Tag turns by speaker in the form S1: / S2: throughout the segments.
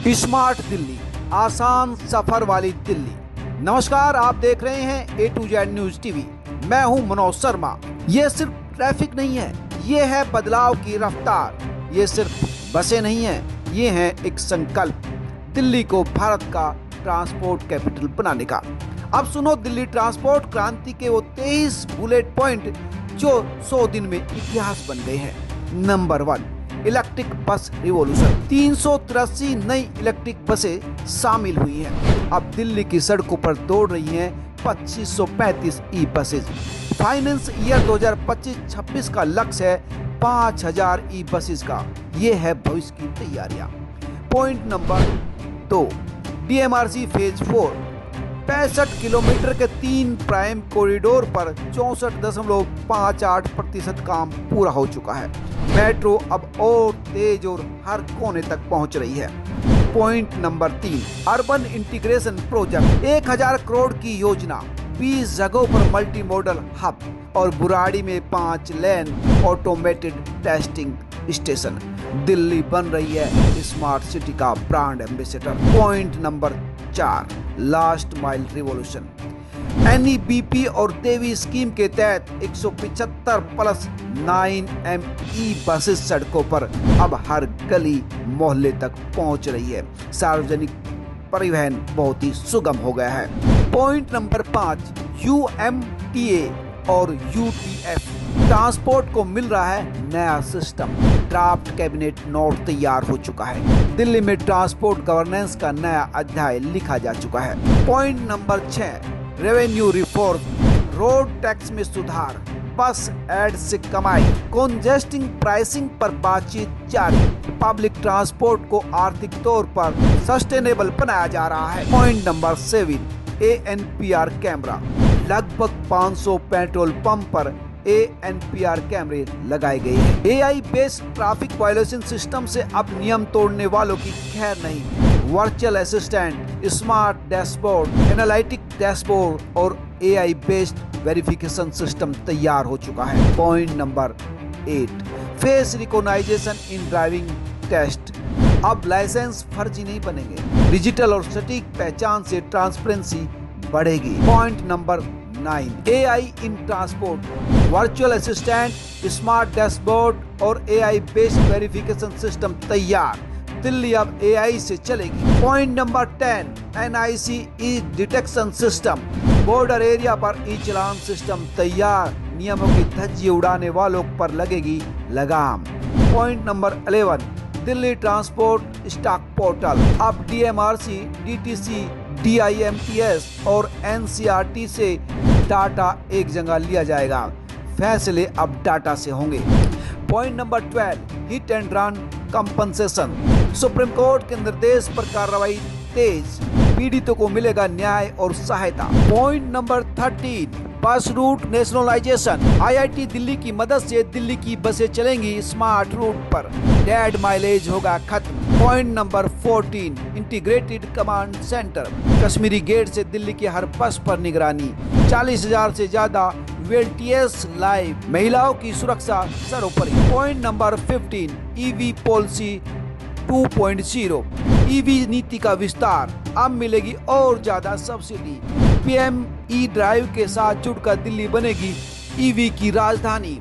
S1: Smart Delhi, आसान सफर वाली दिल्ली। नमस्कार, आप देख रहे हैं A to Z news TV. मैं हूं मनोज शर्मा। ये सिर्फ ट्रैफिक नहीं है, ये है बदलाव की रफ्तार। ये सिर्फ बसें नहीं हैं, ये है एक संकल्प दिल्ली को भारत का ट्रांसपोर्ट कैपिटल बनाने का। अब सुनो दिल्ली ट्रांसपोर्ट क्रांति के वो 23 बुलेट पॉइंट जो 100 दिन में इतिहास बन गए हैं। Number 1, electric bus revolution. 383 नई इलेक्ट्रिक बसें शामिल हुई हैं। अब दिल्ली की सड़कों पर दौड़ रही हैं 2535 ई बसेज। फाइनेंस ईयर 2025-26 का लक्ष्य है 5000 ई बसेज का। ये है भविष्य की तैयारियां। Point number 2, DMRC phase 4। 65 kilometre के 3 प्राइम कॉरिडोर पर 64.58% काम पूरा हो चुका है। मेट्रो अब और तेज और हर कोने तक पहुंच रही है। Point number 3, urban integration project. 1000 crore की योजना, 20 जगहों पर मल्टी मॉडल हब और बुराड़ी में 5 लेन ऑटोमेटेड टेस्टिंग स्टेशन। दिल्ली बन रही है स्मार्ट सिटी का brand ambassador. Point number 4, last mile revolution. NEBP और देवी स्कीम के तहत 175 प्लस 9ME बसेस सड़कों पर अब हर गली मोहल्ले तक पहुंच रही है। सार्वजनिक परिवहन बहुत ही सुगम हो गया है। पॉइंट नंबर 5, UMTA और UTF। ट्रांसपोर्ट को मिल रहा है नया सिस्टम। ड्राफ्ट कैबिनेट नोट तैयार हो चुका है। दिल्ली में ट्रांसपोर्ट गवर्नेंस का नया अध्याय लिखा जा चुका है। Point number 6, revenue reform. Road tax में सुधार, बस एड से कमाई, कंजेस्टिंग प्राइसिंग पर बातचीत जारी। पब्लिक ट्रांसपोर्ट को आर्थिक तौर पर सस्टेनेबल बनाया जा रहा है। Point number 7, ANPR camera. लगभग 500 पेट्रोल पंप पर ANPR कैमरे लगाए गए हैं। AI based traffic violation system से अब नियम तोड़ने वालों की खैर नहीं। Virtual assistant, smart dashboard, analytic dashboard और AI बेस्ड वेरिफिकेशन सिस्टम तैयार हो चुका है। Point number 8, face recognition in driving test. अब लाइसेंस फर्जी नहीं बनेंगे। डिजिटल और सटीक पहचान से ट्रांसपेरेंसी बढ़ेगी। पॉइंट नंबर 9, AI इन transport. Virtual assistant, smart dashboard और AI बेस्ड वेरिफिकेशन सिस्टम तैयार। दिल्ली अब AI से चलेगी। पॉइंट नंबर 10, NIC ई डिटेक्शन सिस्टम। बॉर्डर एरिया पर ई चलान सिस्टम तैयार। नियमों की धज्जी उड़ाने वालों पर लगेगी लगाम। Point number 11, Delhi transport stock portal. अब DMRC, DTC, DIMTS और NCRT से डाटा एक जगह लिया जाएगा। फैसले अब डाटा से होंगे। Point number 12, hit and run compensation. Supreme court के निर्देश पर कार्रवाई तेज, पीड़ितों को मिलेगा न्याय और सहायता। Point number 13, bus route nationalisation. IIT Delhi की मदद से दिल्ली की बसें चलेंगी स्मार्ट रूट पर। डेड माइलेज होगा खत्म। Point number 14, integrated command centre. Kashmere Gate से दिल्ली की हर बस पर निगरानी। 40,000 से ज्यादा VLTS लाइव। महिलाओं की सुरक्षा सर्वोपरि। Point number 15, EV policy 2.0। EV नीति का विस्तार। अब मिलेगी और ज्यादा सब्सिडी। PM ई ड्राइव के साथ जुड़कर दिल्ली बनेगी EV की राजधानी।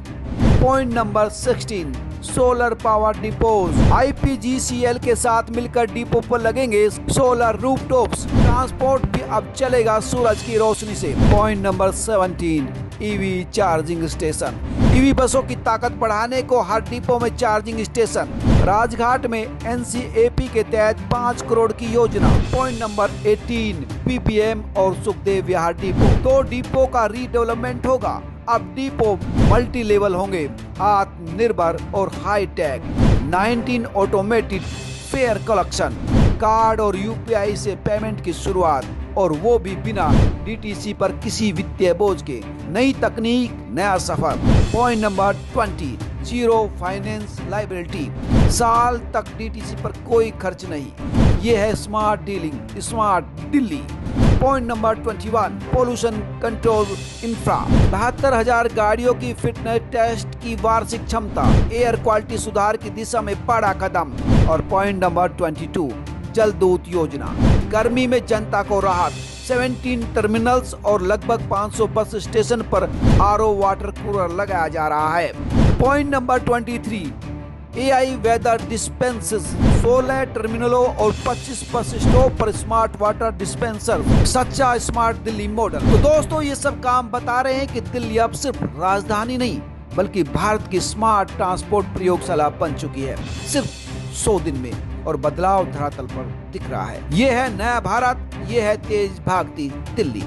S1: Point number 16, solar power depots. IPGCL के साथ मिलकर डिपो पर लगेंगे सोलर रूफटॉप्स। ट्रांसपोर्ट भी अब चलेगा सूरज की रोशनी से। Point number 17, EV charging station. EV बसों की ताकत बढ़ाने को हर डिपो में चार्जिंग स्टेशन। राजघाट में NCAP के तहत 5 करोड़ की योजना। पॉइंट नंबर 18, PPM और सुखदेव विहार डिपो। 2 डिपो का रीडेवलपमेंट होगा। अब डिपो मल्टी लेवल होंगे, आत्मनिर्भर और high tech. 19 automated fair collection. Card और UPI से पेमेंट की शुरुआत, और वो भी बिना DTC पर किसी वित्तीय बोझ के। नई तकनीक, नया सफर। Point number 20, zero finance liability. साल तक DTC पर कोई खर्च नहीं। ये है smart dealing, smart Delhi. Point number 21, pollution control infra. 72,000 गाड़ियों की फिटनेस टेस्ट की वार्षिक क्षमता। एयर क्वालिटी सुधार की दिशा में बड़ा कदम। और पॉइंट नंबर 22, जल दूत योजना, गर्मी में जनता को राहत, 17 टर्मिनल्स और लगभग 500 बस स्टेशन पर आरओ वाटर कूलर लगाया जा रहा है। Point number 23, AI weather dispensers, 16 टर्मिनलों और 25 बस स्टॉप पर स्मार्ट वाटर डिस्पेंसर, सच्चा स्मार्ट दिल्ली मॉडल। तो दोस्तों, ये सब काम बता रहे हैं कि दिल्ली अब सिर्फ राजधानी नहीं बल्कि भारत की स्मार्ट ट्रांसपोर्ट प्रयोगशाला बन चुकी है, सिर्फ 100 दिन में, और बदलाव धरातल पर दिख रहा है। ये है नया भारत, ये है तेज भागती दिल्ली।